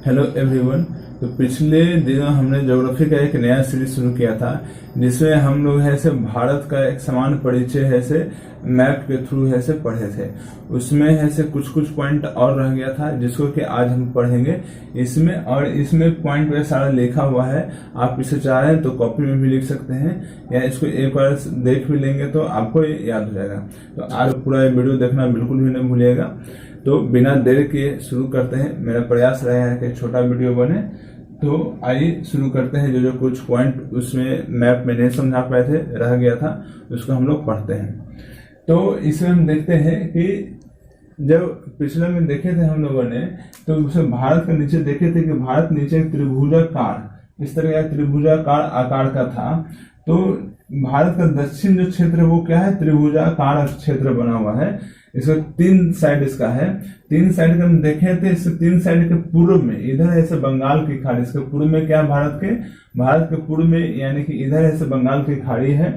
Hello everyone. तो पिछले दिनों हमने ज्योग्राफी का एक नया सीरीज शुरू किया था जिसमें हम लोग है से भारत का एक समान परिचय है से मैप के थ्रू है से पढ़े थे। उसमें है से कुछ कुछ पॉइंट और रह गया था जिसको कि आज हम पढ़ेंगे इसमें पॉइंट पे सारा लिखा हुआ है। आप इसे चाह रहे हैं तो कॉपी में भी लिख सकते हैं या इसको एक बार देख भी लेंगे तो आपको याद हो जाएगा। तो आज पूरा वीडियो देखना बिल्कुल भी नहीं भूलिएगा। तो बिना देर के शुरू करते हैं। मेरा प्रयास रहा है कि छोटा वीडियो बने। तो आइए शुरू करते हैं। जो कुछ पॉइंट उसमें मैप में नहीं समझा पाए थे, रह गया था, उसको हम लोग पढ़ते हैं। तो इसमें हम देखते हैं कि जब पिछले में देखे थे हम लोगों ने तो उसमें भारत के नीचे देखे थे कि भारत नीचे त्रिभुजाकार इस तरह का त्रिभुजाकार आकार का था। तो भारत का दक्षिण जो क्षेत्र है वो क्या है, त्रिभुजाकार क्षेत्र बना हुआ है। इसका तीन साइड इसका है। तीन साइड का हम देखे थे। इस तीन साइड के पूर्व में इधर ऐसे बंगाल की खाड़ी, इसके पूर्व में क्या भारत के पूर्व में यानी कि इधर ऐसे बंगाल की खाड़ी है।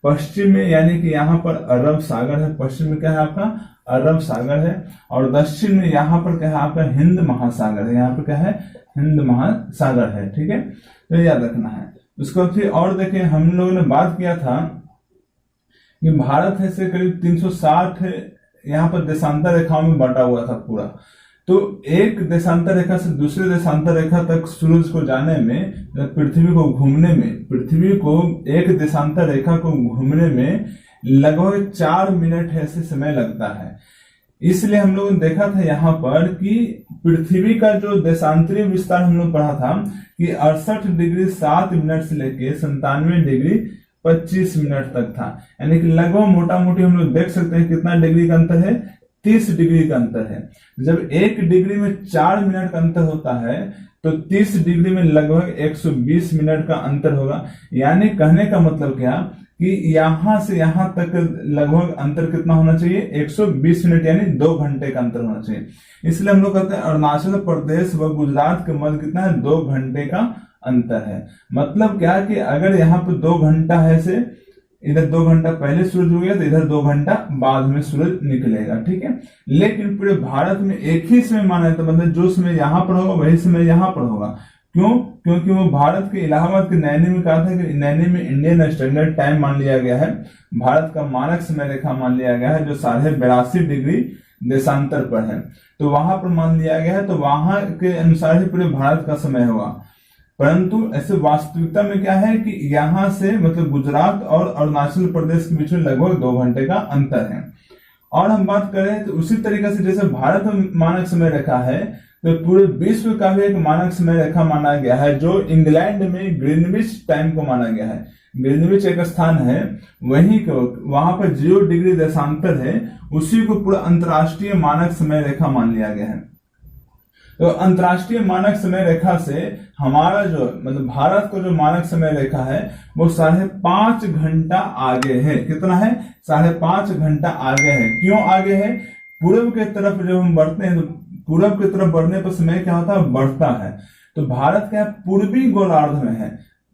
पश्चिम में यानी कि यहाँ पर अरब सागर है। पश्चिम में क्या है आपका अरब सागर है। और दक्षिण में यहाँ पर क्या है आपका हिंद महासागर है। यहाँ पर क्या है हिंद महासागर है। ठीक है, तो याद रखना है। उसको फिर और देखें, हम लोगों ने बात किया था कि भारत है से करीब 360 यहाँ पर देशांतर रेखाओं में बंटा हुआ था पूरा। तो एक देशांतर रेखा से दूसरे देशांतर रेखा तक सूरज को जाने में, पृथ्वी को घूमने में, पृथ्वी को एक देशांतर रेखा को घूमने में लगभग 4 मिनट ऐसे समय लगता है। इसलिए हम लोगों ने देखा था यहाँ पर कि पृथ्वी का जो देशांतरीय विस्तार हम लोग पढ़ा था कि 68 डिग्री 7 मिनट से लेके 97 डिग्री 25 मिनट तक था। यानी कि लगभग मोटा मोटी हम लोग देख सकते हैं कितना डिग्री का अंतर है, 30 डिग्री का अंतर है। जब 1 डिग्री में 4 मिनट का अंतर होता है तो 30 डिग्री में लगभग 120 मिनट का अंतर होगा। यानी कहने का मतलब क्या कि यहां से यहां तक लगभग अंतर कितना होना चाहिए, 120 मिनट यानी 2 घंटे का अंतर होना चाहिए। इसलिए हम लोग कहते हैं अरुणाचल प्रदेश व गुजरात के मध्य कितना है, 2 घंटे का अंतर है। मतलब क्या कि अगर यहाँ पे 2 घंटा है से इधर 2 घंटा पहले सूरज हो गया तो इधर 2 घंटा बाद में सूरज निकलेगा। ठीक है, लेकिन पूरे भारत में एक ही समय माना है। तो मतलब जो समय यहाँ पर होगा वही समय यहाँ पर होगा। क्यों? क्योंकि वो भारत के इलाहाबाद के नैनी में कहा था कि नैनी में इंडियन स्टैंडर्ड टाइम मान लिया गया है, भारत का मानक समय रेखा मान लिया गया है जो 82.5 डिग्री देशांतर पर है। तो वहां पर मान लिया गया है, तो वहां के अनुसार ही पूरे भारत का समय होगा। परंतु ऐसे वास्तविकता में क्या है कि यहां से मतलब गुजरात और अरुणाचल प्रदेश के बीच में लगभग 2 घंटे का अंतर है। और हम बात करें तो उसी तरीके से जैसे भारत में मानक समय रेखा है तो पूरे विश्व का भी एक मानक समय रेखा माना गया है जो इंग्लैंड में ग्रीनविच टाइम को माना गया है। ग्रीनविच एक स्थान है, वहीं को वहां पर 0 डिग्री देशांतर है, उसी को पूरा अंतर्राष्ट्रीय मानक समय रेखा मान लिया गया है। तो अंतर्राष्ट्रीय मानक समय रेखा से हमारा जो मतलब भारत को जो मानक समय रेखा है वो 5.5 घंटा आगे है। कितना है? 5.5 घंटा आगे है। क्यों आगे है? पूर्व के तरफ जब हम बढ़ते हैं तो पूर्व की तरफ बढ़ने पर समय क्या होता है, बढ़ता है। तो भारत क्या पूर्वी गोलार्ध में है।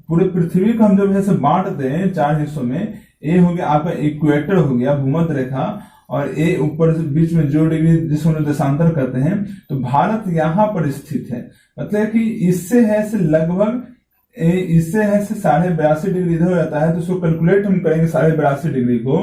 पूरे पृथ्वी को हम जब ऐसे बांट दें 4 हिस्सों में, ए हो गया आपका इक्वेटर हो गया भूमध्य रेखा, और ए ऊपर से बीच में 0 डिग्री जिसको देशांतर करते हैं, तो भारत यहाँ पर स्थित है। मतलब कि इससे है से लगभग इससे है से 82.5 डिग्री इधर हो जाता है। तो उसको कैलकुलेट हम करेंगे 82.5 डिग्री को,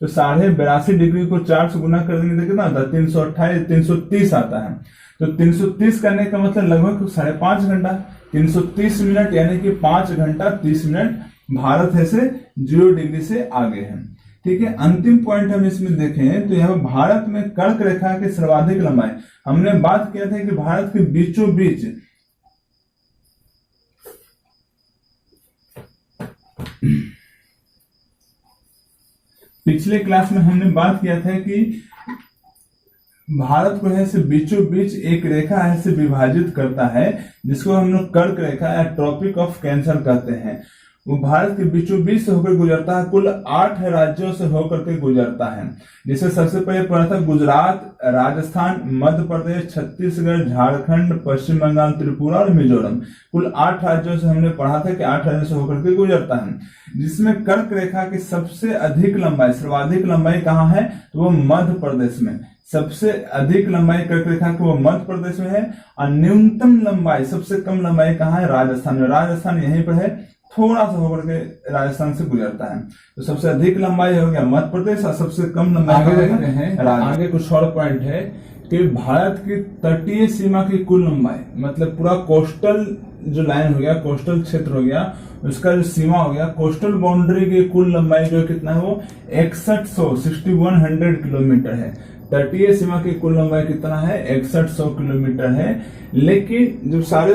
तो 82.5 डिग्री को 4 से गुना कर देंगे तो कितना आता है, 328 330 आता है। तो 330 करने का मतलब लगभग 5.5 घंटा, 330 मिनट यानी कि 5 घंटा 30 मिनट भारत है से 0 डिग्री से आगे है। ठीक है, अंतिम पॉइंट हम इसमें देखें तो यहाँ भारत में कर्क रेखा की सर्वाधिक लंबाई, हमने बात किया था कि भारत के बीचों बीच पिछले क्लास में हमने बात किया था कि भारत को ऐसे बीचों बीच एक रेखा ऐसे विभाजित करता है जिसको हम लोग कर्क रेखा या ट्रॉपिक ऑफ कैंसर कहते हैं। वो भारत के बीचों बीच से होकर गुजरता है, कुल 8 राज्यों से होकर के गुजरता है। जिसे सबसे पहले पढ़ा था गुजरात, राजस्थान, मध्य प्रदेश, छत्तीसगढ़, झारखंड, पश्चिम बंगाल, त्रिपुरा और मिजोरम। कुल 8 राज्यों से हमने पढ़ा था कि 8 राज्यों से होकर के गुजरता है, जिसमें कर्क रेखा की सबसे अधिक लंबाई, सर्वाधिक लंबाई कहाँ है, तो वो मध्य प्रदेश में सबसे अधिक लंबाई कर्क रेखा की वो मध्य प्रदेश में है, और न्यूनतम लंबाई सबसे कम लंबाई कहाँ है? राजस्थान में। राजस्थान यहीं पर है, थोड़ा सा होकर के राजस्थान से गुजरता है। तो सबसे अधिक लंबाई हो गया मध्य प्रदेश और सबसे कम लंबाई आगे देखते हैं। आगे कुछ और पॉइंट है कि भारत की तटीय सीमा की कुल लंबाई, मतलब पूरा कोस्टल जो लाइन हो गया, कोस्टल क्षेत्र हो गया, उसका जो सीमा हो गया, कोस्टल बाउंड्री की कुल लंबाई जो कितना है वो 6100 किलोमीटर है। तटीय सीमा की कुल लंबाई कितना है? 6100 किलोमीटर है। लेकिन जब सारे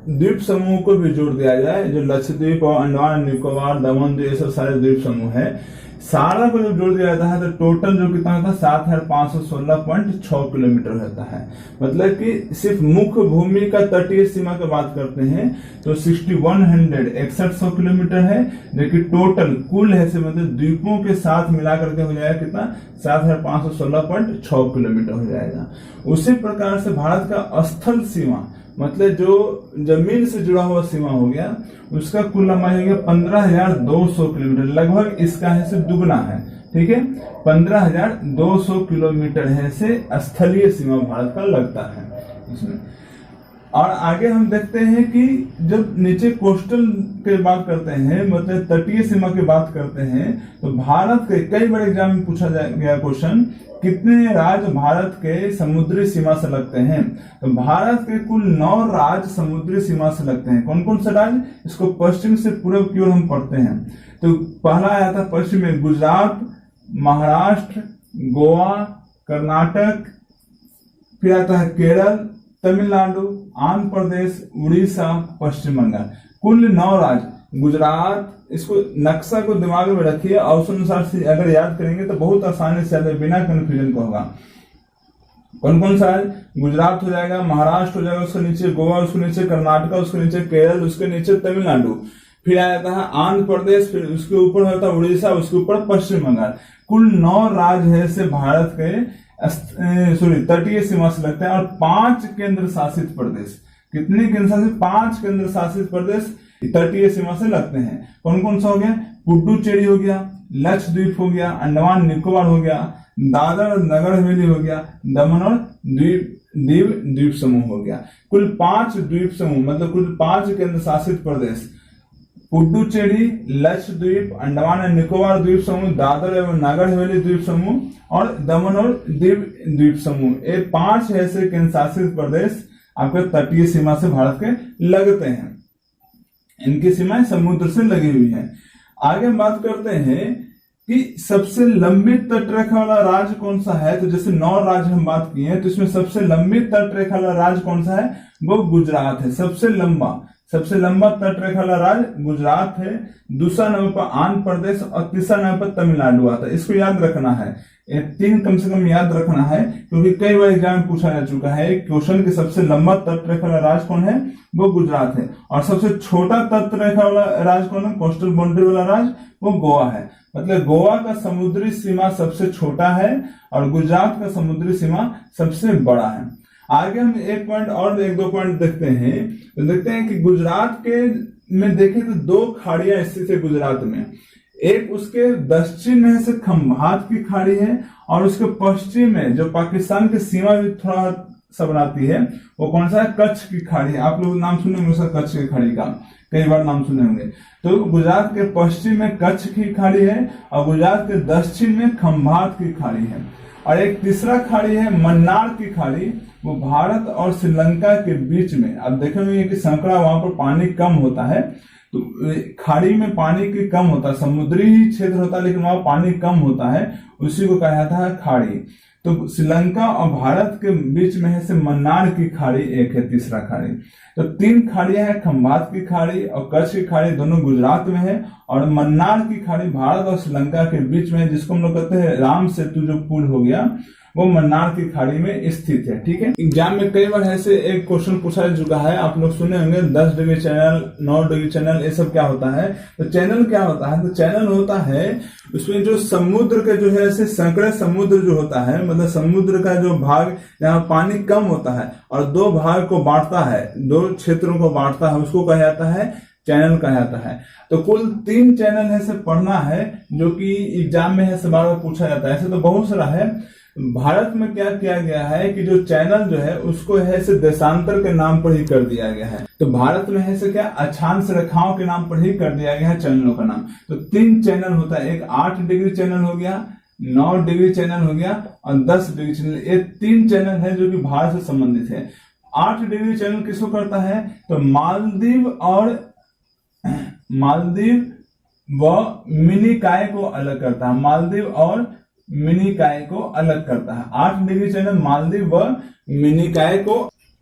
द्वीप समूह को भी जोड़ दिया जाए, जो लक्षद्वीप और अंडमान निकोबार, दमन द्वीप, ये सब सारे द्वीप समूह है, सारा को जब जोड़ दिया जाता है तो टोटल जो कितना होता है 7516.6 किलोमीटर रहता है। मतलब कि सिर्फ मुख्य भूमि का तटीय सीमा की बात करते हैं तो 6100 किलोमीटर है, लेकिन टोटल कुल है से मतलब द्वीपों के साथ मिला करके हो जाएगा कितना? 7516.6 किलोमीटर हो जाएगा। उसी प्रकार से भारत का स्थल सीमा, मतलब जो जमीन से जुड़ा हुआ सीमा हो गया, उसका कुल लंबाई हो गया 15,200 किलोमीटर, लगभग इसका है से दुगना है। ठीक है, 15,200 किलोमीटर है से स्थलीय सीमा भारत का लगता है इसमें। और आगे हम देखते हैं कि जब नीचे कोस्टल की बात करते हैं, मतलब तटीय सीमा की बात करते हैं, तो भारत के कई बार एग्जाम में पूछा गया क्वेश्चन, कितने राज्य भारत के समुद्री सीमा से लगते हैं? तो भारत के कुल 9 राज्य समुद्री सीमा से लगते हैं। कौन कौन से राज्य? इसको पश्चिम से पूर्व की ओर हम पढ़ते हैं। तो पहला आया था पश्चिम में गुजरात, महाराष्ट्र, गोवा, कर्नाटक, फिर आता है केरल, तमिलनाडु, आंध्र प्रदेश, उड़ीसा, पश्चिम बंगाल। कुल 9 राज्य। गुजरात, इसको नक्शा को दिमाग में रखिए और उस अनुसार से अगर याद करेंगे तो बहुत आसानी से बिना कंफ्यूजन का होगा। कौन कौन सा है? गुजरात हो जाएगा, महाराष्ट्र हो जाएगा, उसके नीचे गोवा, उसके नीचे कर्नाटक, उसके नीचे केरल, उसके नीचे तमिलनाडु, फिर आ जाता है आंध्र प्रदेश, फिर उसके ऊपर होता है उड़ीसा, उसके ऊपर पश्चिम बंगाल। कुल 9 राज्य है से भारत के तटीय सीमा से लगते हैं, और 5 केंद्र शासित प्रदेश। कितने केंद्र शासित? 5 केंद्र शासित प्रदेश तटीय सीमा से लगते हैं। कौन कौन सा हो गया? पुडुचेरी हो गया, लक्षद्वीप हो गया, अंडमान निकोबार हो गया, दादर नगर हवेली हो गया, दमन और द्वीप समूह हो गया। कुल 5 द्वीप समूह, मतलब कुल 5 केंद्र शासित प्रदेश, पुडुचेरी, लक्षद्वीप, अंडमान और निकोबार द्वीप समूह, दादर एवं नगर हवेली द्वीप समूह और दमन और द्वीप समूह, ये 5 ऐसे केंद्र शासित प्रदेश आपके तटीय सीमा से भारत के लगते हैं। इनकी सीमाएं समुद्र से लगी हुई हैं। आगे हम बात करते हैं कि सबसे लंबी तटरेखा वाला राज्य कौन सा है। तो जैसे 9 राज्य हम बात किए हैं, तो इसमें सबसे लंबी तटरेखा वाला राज्य कौन सा है? वो गुजरात है। सबसे लंबा तटरेखा वाला राज्य गुजरात है। दूसरा नंबर पर आंध्र प्रदेश और तीसरा नंबर पर तमिलनाडु आता है। इसको याद रखना है, ये 3 कम से कम याद रखना है, क्योंकि कई बार एग्जाम में पूछा जा चुका है। क्वेश्चन के सबसे लंबा तटरेखा वाला राज्य कौन है? वो गुजरात है। और सबसे छोटा तटरेखा वाला राज्य कौन है? कोस्टल बाउंड्री वाला राज्य वो गोवा है। मतलब गोवा का समुद्री सीमा सबसे छोटा है और गुजरात का समुद्री सीमा सबसे बड़ा है। आगे हम एक पॉइंट और 1-2 पॉइंट देखते हैं। तो देखते हैं कि गुजरात के में देखें तो 2 खाड़ियां स्थित है गुजरात में। एक उसके दक्षिण में से खंभात की खाड़ी है, और उसके पश्चिम में जो पाकिस्तान की सीमा भी थोड़ा सा बनाती है, वो कौन सा है? कच्छ की खाड़ी है। आप लोग नाम सुने होंगे उसका, कच्छ की खाड़ी का कई बार नाम सुने होंगे। तो गुजरात के पश्चिम में कच्छ की खाड़ी है और गुजरात के दक्षिण में खंभात की खाड़ी है। और एक तीसरा खाड़ी है मन्नार की खाड़ी, वो भारत और श्रीलंका के बीच में। अब देखेंगे कि संकरा वहां पर पानी कम होता है, तो खाड़ी में पानी की कम होता है, समुद्री ही क्षेत्र होता है लेकिन वहां पानी कम होता है, उसी को कहा जाता है खाड़ी। तो श्रीलंका और भारत के बीच में है से मन्नार की खाड़ी एक है, तीसरा खाड़ी। तो 3 खाड़ियां हैं, खंभात की खाड़ी और कच्छ की खाड़ी, दोनों गुजरात में है, और मन्नार की खाड़ी भारत और श्रीलंका के बीच में है, जिसको हम लोग कहते हैं राम सेतु जो पुल हो गया, वो मन्नार की खाड़ी में स्थित है। ठीक है, एग्जाम में कई बार ऐसे एक क्वेश्चन पूछा जा चुका है, आप लोग सुने होंगे 10 डिग्री चैनल, 9 डिग्री चैनल, ये सब क्या होता है। तो चैनल क्या होता है? तो चैनल होता है उसमें जो समुद्र के जो है ऐसे संकरे समुद्र जो होता है, मतलब समुद्र का जो भाग जहाँ पानी कम होता है और 2 भाग को बांटता है, 2 क्षेत्रों को बांटता है, उसको कहा जाता है चैनल कहा जाता है। तो कुल 3 चैनल है से पढ़ना है, जो कि एग्जाम में है से बार बार पूछा जाता है। ऐसे तो बहुत सारा है, भारत में क्या किया गया है कि जो चैनल जो है उसको है से देशांतर के नाम पर ही कर दिया गया है। तो भारत में है से क्या अक्षांश रेखाओं के नाम पर ही कर दिया गया है चैनलों का नाम। तो 3 चैनल होता है, एक 8 डिग्री चैनल हो गया, 9 डिग्री चैनल हो गया और 10 डिग्री चैनल। ये 3 चैनल है जो कि भारत से संबंधित है। 8 डिग्री चैनल किसको करता है? तो मालदीव व मिनिकाय को अलग करता है। मालदीव और मिनिकाय को अलग करता है। 8 डिग्री चैनल मालदीव व मिनिकाय को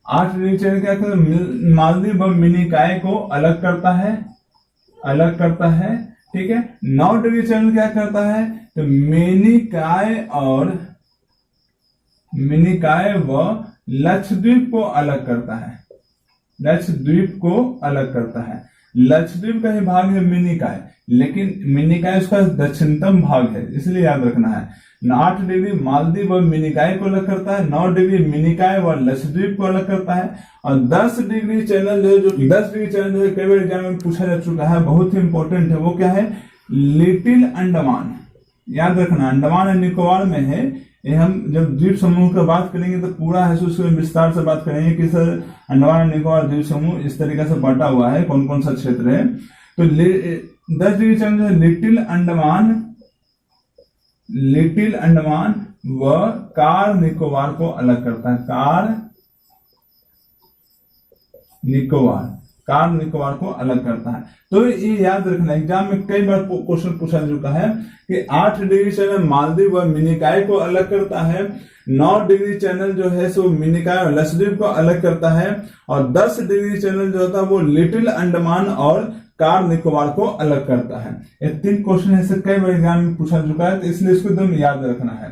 8 डिग्री चैनल क्या करता है? मालदीव व मिनिकाय को अलग करता है। ठीक है। 9 डिग्री चैनल क्या करता है? तो मिनिकाय व लक्षद्वीप को अलग करता है। लक्षद्वीप को अलग करता है। लक्षद्वीप का ही भाग है मिनिकाय, लेकिन मिनिकाय उसका दक्षिणतम भाग है, इसलिए याद रखना है। 8 डिग्री मालदीव व मिनिकाय को अलग करता है, 9 डिग्री मिनिकाय व लक्षद्वीप को अलग करता है और 10 डिग्री चैनल जो है 10 डिग्री चैनल जो है कई बार एग्जाम में पूछा जा चुका है, बहुत ही इंपॉर्टेंट है। वो क्या है? लिटिल अंडमान। याद रखना, अंडमान एंड निकोबार में है। ये हम जब द्वीप समूह की बात करेंगे तो पूरा है उसको विस्तार से बात करेंगे कि सर अंडमान एंड निकोबार द्वीप समूह इस तरीके से बांटा हुआ है, कौन कौन सा क्षेत्र है। तो 10 डिग्री चैनल जो है लिटिल अंडमान व कार निकोबार को अलग करता है। कार निकोबार को अलग करता है। तो ये याद रखना, एग्जाम में कई बार क्वेश्चन पूछा जा चुका है कि 8 डिग्री चैनल मालदीव व मिनिकाय को अलग करता है, 9 डिग्री चैनल जो है सो मिनिकाय और लक्षद्वीप को अलग करता है और 10 डिग्री चैनल जो होता है वो लिटिल अंडमान और कार निकोबार को अलग करता है। ये 3 क्वेश्चन ऐसे कई बार एग्जाम में पूछा चुका है, तो इसलिए इसको एकदम याद रखना है।